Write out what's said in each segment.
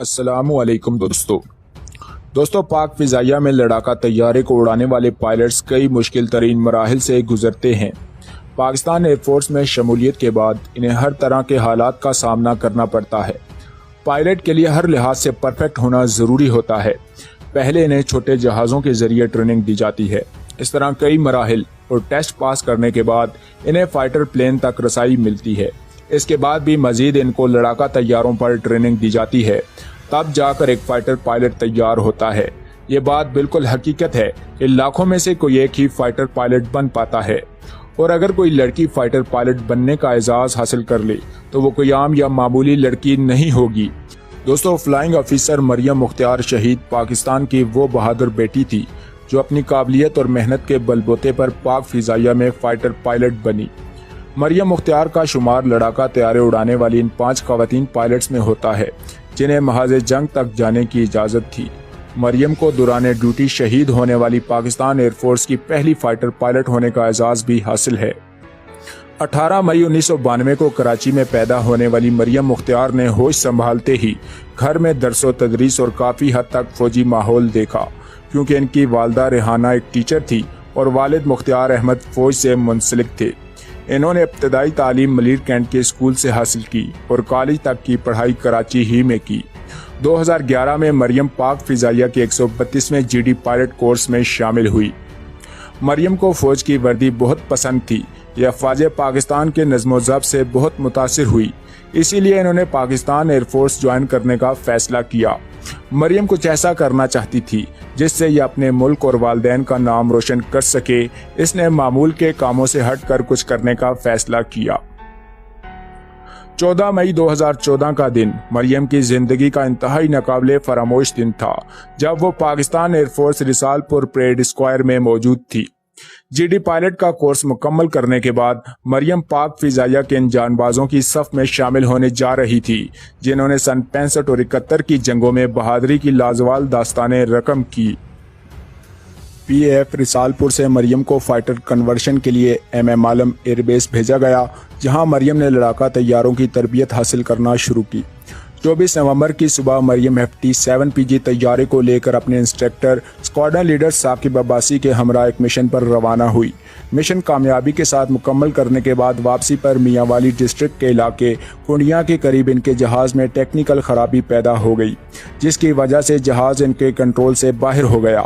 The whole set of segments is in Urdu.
السلام علیکم دوستو پاک فضائیہ میں لڑاکا طیارے کو اڑانے والے پائلٹس کئی مشکل ترین مراحل سے گزرتے ہیں۔ پاکستان ایئر فورس میں شمولیت کے بعد انہیں ہر طرح کے حالات کا سامنا کرنا پڑتا ہے۔ پائلٹ کے لیے ہر لحاظ سے پرفیکٹ ہونا ضروری ہوتا ہے۔ پہلے انہیں چھوٹے جہازوں کے ذریعے ٹریننگ دی جاتی ہے۔ اس طرح کئی مراحل اور ٹیسٹ پاس کرنے کے بعد انہیں فائٹر پلین تک رسائی ملتی ہے۔ اس کے بعد بھی مزید ان کو لڑاکا طیاروں پر ٹریننگ دی جاتی ہے، تب جا کر ایک فائٹر پائلٹ تیار ہوتا ہے۔ یہ بات بالکل حقیقت ہے کہ لاکھوں میں سے کوئی ایک ہی فائٹر پائلٹ بن پاتا ہے، اور اگر کوئی لڑکی فائٹر پائلٹ بننے کا اعزاز حاصل کر لے تو وہ کوئی عام یا معمولی لڑکی نہیں ہوگی۔ دوستو، فلائنگ آفیسر مریم مختار شہید پاکستان کی وہ بہادر بیٹی تھی جو اپنی قابلیت اور محنت کے بل بوتے پر پاک فضائیہ میں فائٹر پائلٹ بنی۔ مریم مختار کا شمار لڑاکا طیارے اڑانے والی ان 5 خواتین پائلٹس میں ہوتا ہے جنہیں محاذ جنگ تک جانے کی اجازت تھی۔ مریم کو دوران ڈیوٹی شہید ہونے والی پاکستان ایئر فورس کی پہلی فائٹر پائلٹ ہونے کا اعزاز بھی حاصل ہے۔ 18 مئی 1992 کو کراچی میں پیدا ہونے والی مریم مختار نے ہوش سنبھالتے ہی گھر میں درس و تدریس اور کافی حد تک فوجی ماحول دیکھا، کیونکہ ان کی والدہ ریحانہ ایک ٹیچر تھی اور والد مختار احمد فوج سے منسلک تھے۔ انہوں نے ابتدائی تعلیم ملیر کینٹ کے اسکول سے حاصل کی اور کالج تک کی پڑھائی کراچی ہی میں کی۔ 2011 میں مریم پاک فضائیہ کے 132ویں GD پائلٹ کورس میں شامل ہوئی۔ مریم کو فوج کی وردی بہت پسند تھی۔ یہ افواج پاکستان کے نظم و ضبط سے بہت متاثر ہوئی، اسی لیے انہوں نے پاکستان ایئر فورس جوائن کرنے کا فیصلہ کیا۔ مریم کچھ ایسا کرنا چاہتی تھی جس سے یہ اپنے ملک اور والدین کا نام روشن کر سکے۔ اس نے معمول کے کاموں سے ہٹ کر کچھ کرنے کا فیصلہ کیا۔ 14 مئی 2014 کا دن مریم کی زندگی کا انتہائی ناقابل فراموش دن تھا، جب وہ پاکستان ایئر فورس رسال پور پریڈ اسکوائر میں موجود تھی۔ GD پائلٹ کا کورس مکمل کرنے کے بعد مریم پاک فضائیہ کے ان جان بازوں کی صف میں شامل ہونے جا رہی تھی جنہوں نے سن 65 اور 71 کی جنگوں میں بہادری کی لازوال داستانیں رقم کی۔ PAF رسال پور سے مریم کو فائٹر کنورشن کے لیے MM عالم ایئر بیس بھیجا گیا، جہاں مریم نے لڑاکا طیاروں کی تربیت حاصل کرنا شروع کی۔ 24 نومبر کی صبح مریم FT-7PG طیارے کو لے کر اپنے instructor squadron leader Saqib Abbasi کے ہمراہ ایک مشن پر روانہ ہوئی۔ مشن کامیابی کے ساتھ مکمل کرنے کے بعد واپسی پر میاں والی ڈسٹرکٹ کے علاقے کنڈیاں کے قریب ان کے جہاز میں ٹیکنیکل خرابی پیدا ہو گئی، جس کی وجہ سے جہاز ان کے کنٹرول سے باہر ہو گیا۔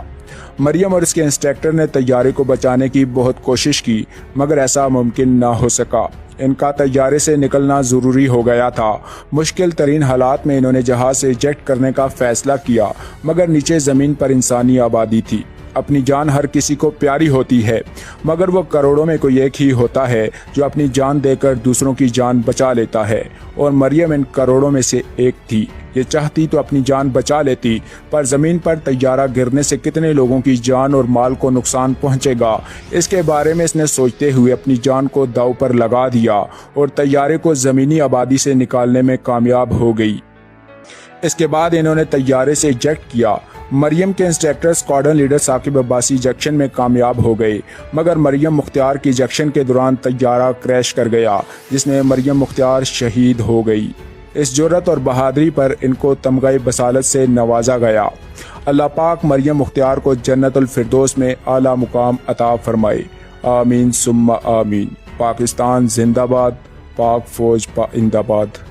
مریم اور اس کے انسٹرکٹر نے طیارے کو بچانے کی بہت کوشش کی، مگر ایسا ممکن نہ ہو سکا۔ ان کا طیارے سے نکلنا ضروری ہو گیا تھا۔ مشکل ترین حالات میں انہوں نے جہاز سے ایجیکٹ کرنے کا فیصلہ کیا، مگر نیچے زمین پر انسانی آبادی تھی۔ اپنی جان ہر کسی کو پیاری ہوتی ہے، مگر وہ کروڑوں میں کوئی ایک ہی ہوتا ہے جو اپنی جان دے کر دوسروں کی جان بچا لیتا ہے، اور مریم ان کروڑوں میں سے ایک تھی۔ یہ چاہتی تو اپنی جان بچا لیتی، پر زمین پر طیارہ گرنے سے کتنے لوگوں کی جان اور مال کو نقصان پہنچے گا، اس کے بارے میں اس نے سوچتے ہوئے اپنی جان کو داؤ پر لگا دیا اور طیارے کو زمینی آبادی سے نکالنے میں کامیاب ہو گئی۔ اس کے بعد انہوں نے طیارے سے ایجیکٹ کیا۔ مریم کے instructor squadron leader Saqib Abbasi ejection میں کامیاب ہو گئے، مگر مریم مختار کی ایجیکشن کے دوران طیارہ کریش کر گیا، جس میں مریم مختار شہید ہو گئی۔ اس جرأت اور بہادری پر ان کو تمغہ بصالت سے نوازا گیا۔ اللہ پاک مریم مختار کو جنت الفردوس میں اعلیٰ مقام عطا فرمائے، آمین ثم آمین۔ پاکستان زندہ باد، پاک فوج پائندہ باد۔